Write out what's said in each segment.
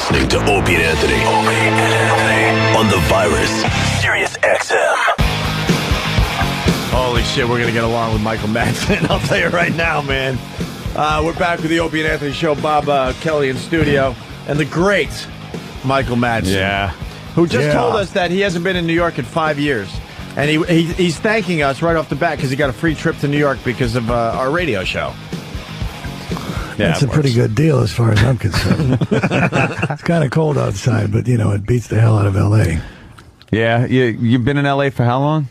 listening to Opie and Anthony. Opie and Anthony. On the virus, Sirius XM. Holy shit, we're going to get along with Michael Madsen. I'll tell you right now, man. We're back with the Opie and Anthony show. Bob Kelly in studio. And the great Michael Madsen. Yeah. Who just told us that he hasn't been in New York in 5 years. And he's thanking us right off the bat because he got a free trip to New York because of our radio show. Yeah, that's a pretty good deal as far as I'm concerned. It's kind of cold outside, but, you know, it beats the hell out of L.A. Yeah, you've been in L.A. for how long?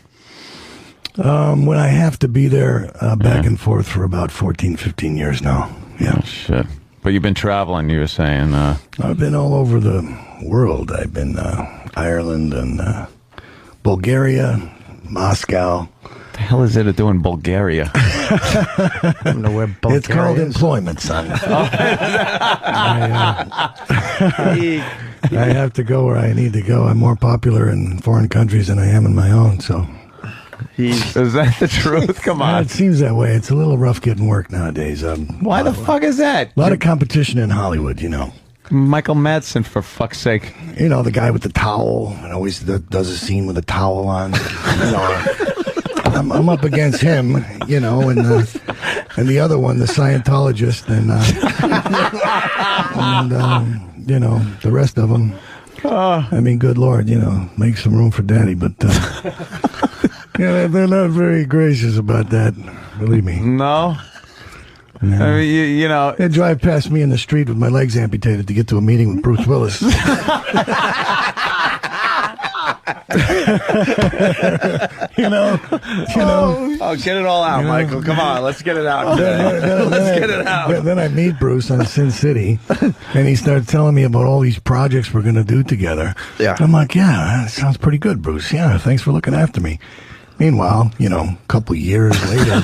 When I have to be there back and forth for about 14, 15 years now. Yeah. Oh, shit. But you've been traveling, you were saying. I've been all over the world. I've been Ireland and Bulgaria, Moscow. What the hell is it to do in Bulgaria? I don't know where Bulgaria It's called employment, son. I have to go where I need to go. I'm more popular in foreign countries than I am in my own, so... Is that the truth? Come on. It seems that way. It's a little rough getting work nowadays. Why the fuck is that? A lot of competition in Hollywood, you know. Michael Madsen, for fuck's sake. You know, the guy with the towel and always does a scene with a towel on. You know, I'm up against him, you know, and the other one, the Scientologist, and you know, the rest of them. I mean, good Lord, you know, make some room for Daddy, but yeah, they're not very gracious about that. Believe me. No. I mean, you know, they drive past me in the street with my legs amputated to get to a meeting with Bruce Willis. you know. Oh, get it all out, Michael. Come on, let's get it out. Let's get it out. Then I meet Bruce on Sin City, and he starts telling me about all these projects we're going to do together. Yeah. I'm like, yeah, that sounds pretty good, Bruce. Yeah, thanks for looking after me. Meanwhile, you know, a couple years later,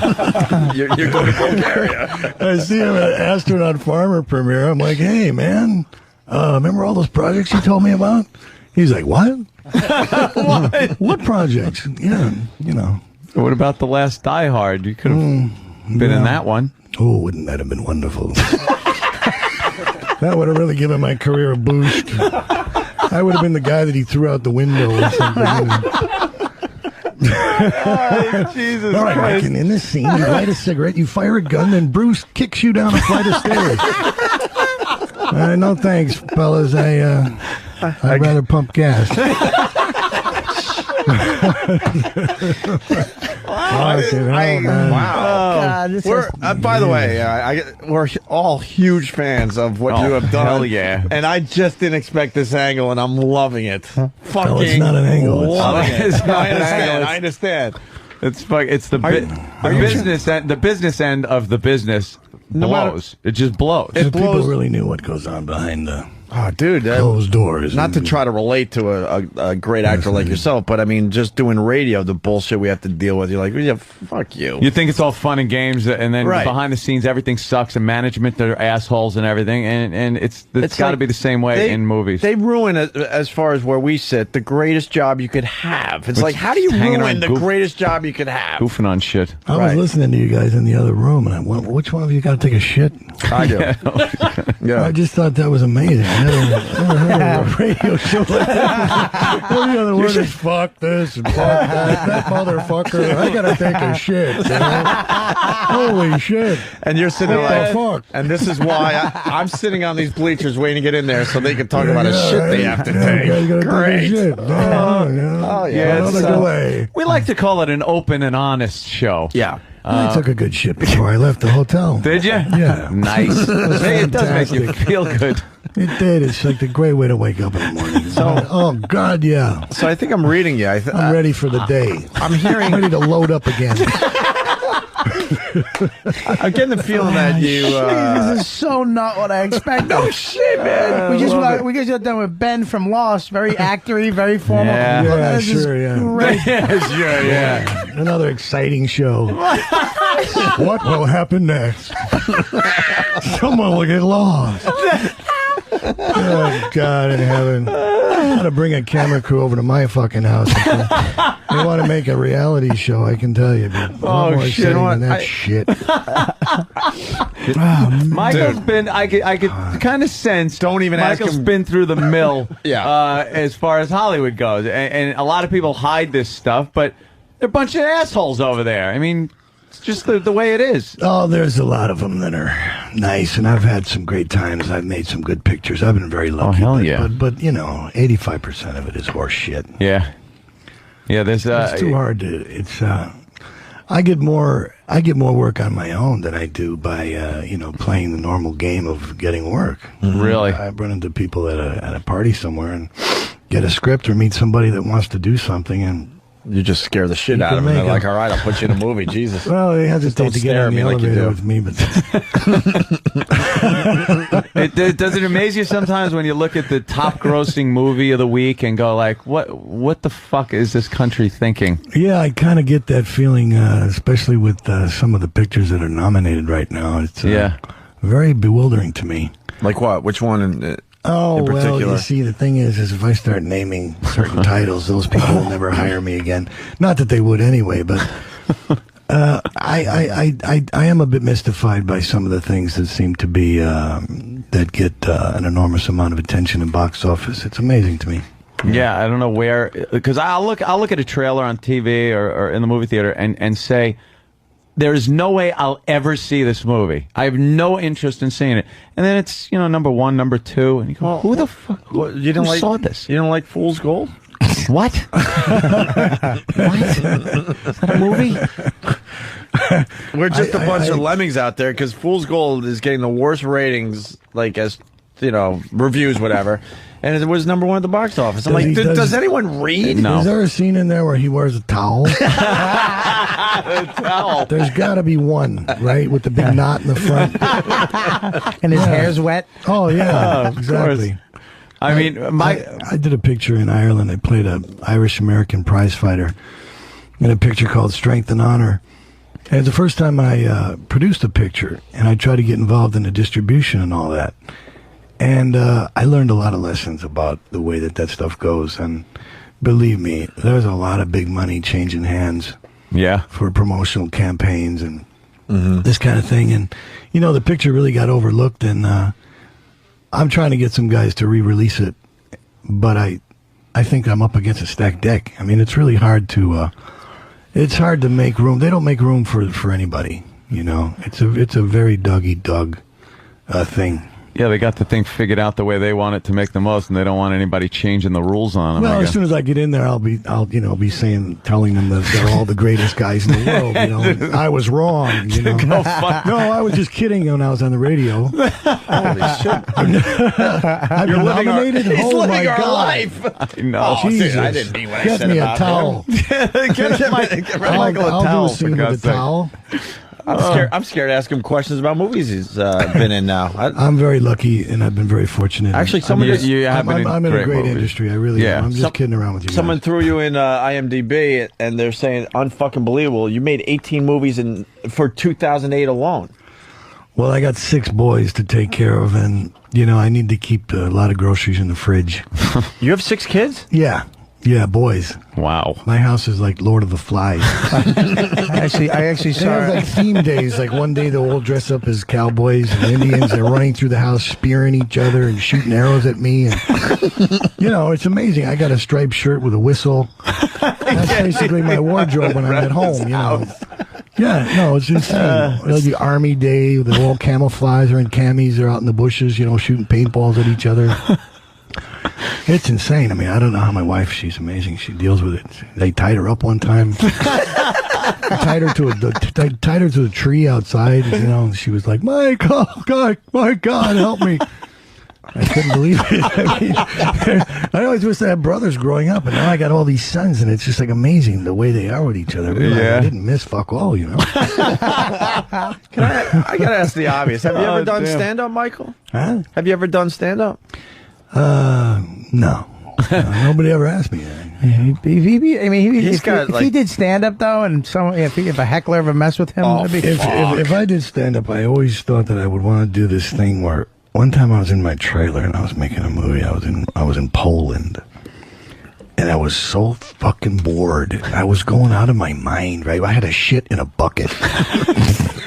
you're going to Bulgaria. I see him at Astronaut Farmer premiere. I'm like, hey, man, remember all those projects you told me about? He's like, what? What projects? Yeah, you know. What about the last Die Hard? You could have been in that one. Oh, wouldn't that have been wonderful? That would have really given my career a boost. I would have been the guy that he threw out the window or something. Oh, Jesus all right, Christ. Mike, in this scene, you light a cigarette, you fire a gun, then Bruce kicks you down a flight of stairs. No thanks, fellas. I'd rather pump gas. Wow. By the way, we're all huge fans of what you have done. Hell yeah. And I just didn't expect this angle, and I'm loving it. Fucking no, it's not an angle. I understand. It's the business end of the business blows. It just blows. If people really knew what goes on behind the closed doors. Not to try to relate to a great actor like yourself, but I mean, just doing radio, the bullshit we have to deal with. You're like, yeah, fuck you. You think it's all fun and games, and then behind the scenes, everything sucks, and management, they're assholes and everything, and it's got to be the same way in movies. They ruin it, as far as where we sit, the greatest job you could have. It's like, how do you ruin the greatest job you could have? Goofing on shit. I was listening to you guys in the other room, and I went, which one of you got to take a shit? I do. Yeah. I just thought that was amazing. I never heard of a radio show like that. Every other word is fuck this and fuck that motherfucker. I gotta take a shit. You know? Holy shit. And you're sitting there like, and this is why I'm sitting on these bleachers waiting to get in there so they can talk about a shit they have to take. You gotta Great. Take a shit. Another delay. We like to call it an open and honest show. Yeah. I took a good shit before I left the hotel. Did you? Yeah. Nice. It does make you feel good. It did. It's like the great way to wake up in the morning. Oh, God, yeah. So I think I'm reading you. I'm ready for the day. I'm hearing... ready to load up again. I'm getting the feeling that you... this is so not what I expected. No shit, man. We just got done with Ben from Lost. Very actory, very formal. Yeah, sure, yeah. Great. Yeah. Another exciting show. What will happen next? Someone will get lost. Oh, God in heaven. I'm going to bring a camera crew over to my fucking house. They want to make a reality show, I can tell you. But shit. You know what? That shit. Michael's been, I could kind of sense. Don't even ask him. Michael's been through the mill Yeah. As far as Hollywood goes. And a lot of people hide this stuff, but they're a bunch of assholes over there. I mean, it's just the way it is. Oh, there's a lot of them that are nice, and I've had some great times. I've made some good pictures. I've been very lucky. Oh, hell yeah. But you know, 85% of it is horse shit. Yeah. Yeah, there's it's too hard to. It's I get more work on my own than I do by playing the normal game of getting work. Really, I run into people at a party somewhere and get a script or meet somebody that wants to do something, and you just scare the shit out of them. They're like, all right, I'll put you in a movie. Jesus. Well, they hesitate to get on the elevator with me, but does it amaze you sometimes when you look at the top grossing movie of the week and go like, what the fuck is this country thinking? Yeah, I kind of get that feeling, especially with some of the pictures that are nominated right now. It's very bewildering to me. Like what? Which one in particular? Well, you see, the thing is if I start naming certain titles, those people will never hire me again. Not that they would anyway, but I am a bit mystified by some of the things that seem to be that get an enormous amount of attention in box office. It's amazing to me. Yeah, I don't know where, because I'll look at a trailer on TV or in the movie theater and say, there is no way I'll ever see this movie. I have no interest in seeing it. And then it's, number one, number two, and you go, who the fuck saw this? You don't like Fool's Gold? What? What? Is that a movie? We're just a bunch of lemmings out there because Fool's Gold is getting the worst ratings, like as reviews, whatever. And it was number one at the box office. I'm like, does anyone read? No. Is there a scene in there where he wears a towel? Towel. There's got to be one, right, with the big knot in the front. And his hair's wet? Oh, yeah, exactly. I mean, I did a picture in Ireland. I played a Irish-American prize fighter in a picture called Strength and Honor. And it's the first time I produced a picture, and I tried to get involved in the distribution and all that. And I learned a lot of lessons about the way that stuff goes. And believe me, there's a lot of big money changing hands for promotional campaigns and this kind of thing. And, the picture really got overlooked. And I'm trying to get some guys to re-release it. But I think I'm up against a stacked deck. I mean, it's really hard to make room. They don't make room for anybody, It's a very dog-eat-dog thing. Yeah, they got the thing figured out the way they want it to make the most, and they don't want anybody changing the rules on them. Well, as soon as I get in there, I'll be telling them that they're all the greatest guys in the world. I was wrong. No, I was just kidding when I was on the radio. Holy shit! I've been nominated. He's living our God. life. I know. Jesus. I didn't mean what I Get said me about a towel. Get Michael a I'll towel. do a scene with a towel. I'm scared to ask him questions about movies he's been in now. I'm very lucky, and I've been very fortunate. Actually, I'm in a great great movies. industry. I really am. I'm just kidding around with you. Someone threw you in IMDb, and they're saying unfucking believable. You made 18 movies for 2008 alone. Well, I got 6 boys to take care of, and I need to keep a lot of groceries in the fridge. You have 6 kids? Yeah, boys. Wow. My house is like Lord of the Flies. I actually They saw have like theme days. Like one day they'll all dress up as cowboys and Indians. They're running through the house, spearing each other and shooting arrows at me. And it's amazing. I got a striped shirt with a whistle. That's basically my wardrobe when I'm at home. Yeah, no, it's insane. The Army Day, they're all camouflage or in camis. They're out in the bushes, shooting paintballs at each other. It's insane. I mean, I don't know how my wife, she's amazing. She deals with it. They tied her up one time. tied her to a tree outside. She was like, my God, help me. I couldn't believe it. I always wish I had brothers growing up, and now I got all these sons, and it's just like amazing the way they are with each other. I didn't miss fuck all, I gotta ask the obvious. Have you ever done stand-up, Michael? Huh? Have you ever done stand-up? No. Nobody ever asked me that. If he did stand up though, and if a heckler ever messed with him, that'd be if I did stand up, I always thought that I would want to do this thing where one time I was in my trailer and I was making a movie. I was in Poland. And I was so fucking bored. I was going out of my mind, right? I had a shit in a bucket.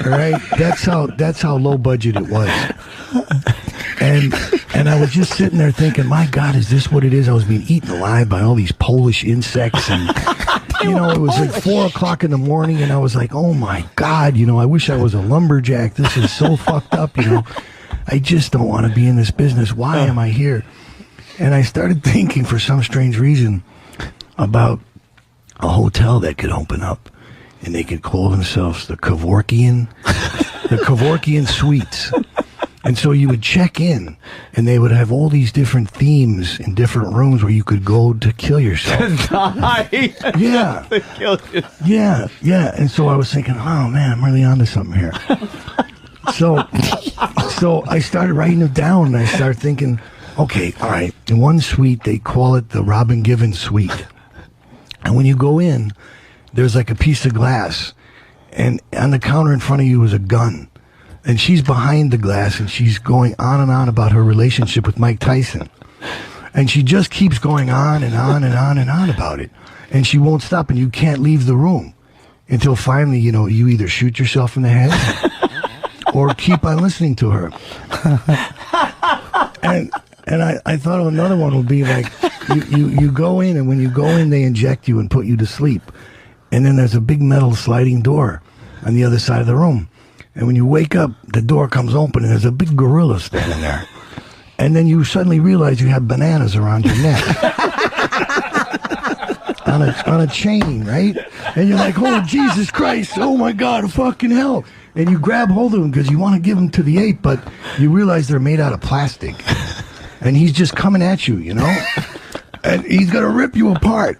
All right? That's how low budget it was. And I was just sitting there thinking, my God, is this what it is? I was being eaten alive by all these Polish insects. And, you know, it was like 4 o'clock in the morning. And I was like, oh my God, you know, I wish I was a lumberjack. This is so fucked up, you know. I just don't want to be in this business. Why am I here? And I started thinking, for some strange reason, about a hotel that could open up, and they could call themselves the Kevorkian Suites. And so you would check in, and they would have all these different themes in different rooms where you could go to kill yourself. Die. Yeah. To kill yourself. Yeah, yeah. And so I was thinking, oh man, I'm really onto something here. So I started writing it down, and I started thinking, okay, all right, in one suite, they call it the Robin Givens suite. And when you go in, there's like a piece of glass, and on the counter in front of you is a gun. And she's behind the glass, and she's going on and on about her relationship with Mike Tyson. And she just keeps going on and on and on and on about it. And she won't stop, and you can't leave the room until finally, you know, you either shoot yourself in the head or keep on listening to her. And I thought of another one would be like, you go in, and when you go in, they inject you and put you to sleep. And then there's a big metal sliding door on the other side of the room. And when you wake up, the door comes open, and there's a big gorilla standing there. And then you suddenly realize you have bananas around your neck. on a chain, right? And you're like, oh, Jesus Christ, oh my God, fucking hell. And you grab hold of them because you want to give them to the ape, but you realize they're made out of plastic. And he's just coming at you, you know? And he's going to rip you apart.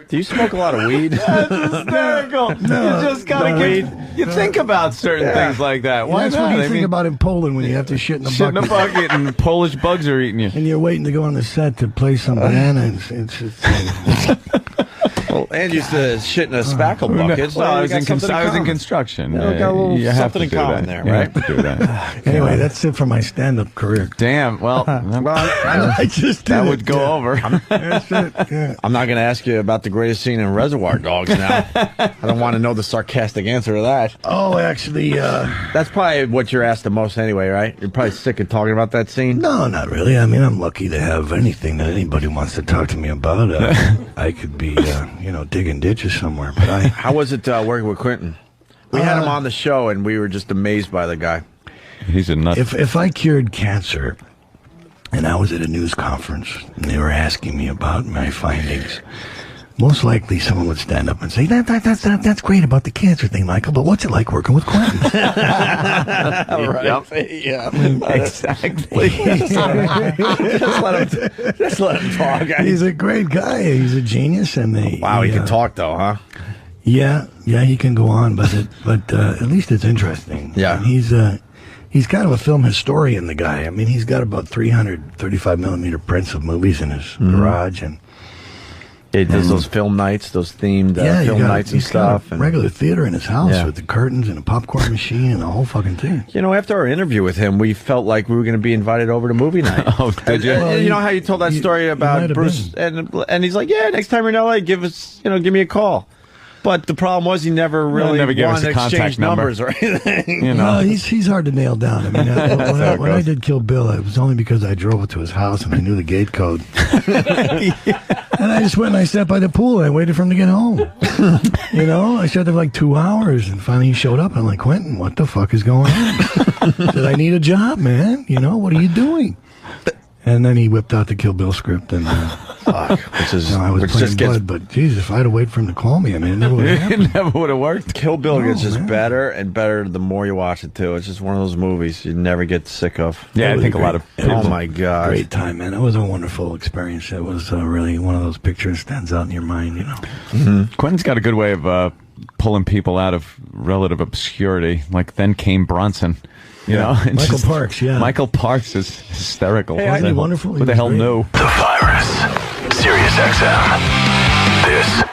Do you smoke a lot of weed? That's hysterical. No, you just gotta you think about certain things like that. Why That's not? what you think about in Poland when you have to shit in a shit in a bucket and Polish bugs are eating you. And you're waiting to go on the set to play some bananas. Well, and used to shit in a spackle bucket. So Well, I was you in got something I was in common. construction. Yeah, we got a little you have something to in do common that. there, You right? have to do that. Anyway, that's it for my stand-up career. Damn. Well, I just did that it, would go over. That's it. Yeah. I'm not going to ask you about the greatest scene in Reservoir Dogs now. I don't want to know the sarcastic answer to that. Oh, actually, That's probably what you're asked the most anyway, right? You're probably sick of talking about that scene. no, not really. I mean, I'm lucky to have anything that anybody wants to talk to me about. I could be, digging ditches somewhere, but How was it working with Quentin? We had him on the show, and we were just amazed by the guy. He's a nut. If I cured cancer, and I was at a news conference, and they were asking me about my findings, most likely someone would stand up and say, that's great about the cancer thing, Michael, but what's it like working with Quentin? Right. Yeah. Exactly. Just let him talk. He's a great guy. He's a genius. And He can talk, though, huh? Yeah, he can go on, but at least it's interesting. Yeah. And he's kind of a film historian, the guy. I mean, he's got about 335 millimeter prints of movies in his garage, and It does those film nights, those themed yeah, film nights and stuff. And regular theater in his house Yeah. with the curtains and a popcorn machine and the whole fucking thing. you know, after our interview with him, we felt like we were going to be invited over to movie night. Oh, did you? And you know how you told that story might about have Bruce, and he's like, yeah, next time you're in LA, give me a call. But the problem was he never really never gave us wanted a to contact exchange number. Mm. numbers or anything. You know. No, he's hard to nail down. I mean, when I did Kill Bill, it was only because I drove it to his house and I knew the gate code. And I just went and I sat by the pool and I waited for him to get home. I sat there for like 2 hours and finally he showed up. And I'm like, Quentin, what the fuck is going on? Said, I need a job, man. What are you doing? And then he whipped out the Kill Bill script and Which is, I was which playing just gets blood, but Jesus, if I had to wait for him to call me, I mean, it never would have happened. It never would have worked. Kill Bill gets just man. better and better the more you watch it too. It's just one of those movies you never get sick of. Yeah, It I was think a lot of great. people. Oh my god! Great time, man. It was a wonderful experience. It was really one of those pictures that stands out in your mind, Quentin's got a good way of pulling people out of relative obscurity. Like then came Bronson. You know, and Michael Parks, yeah. Michael Parks is hysterical. Hey, isn't he wonderful? Who He the was hell great. knew? The Virus. Sirius XM. This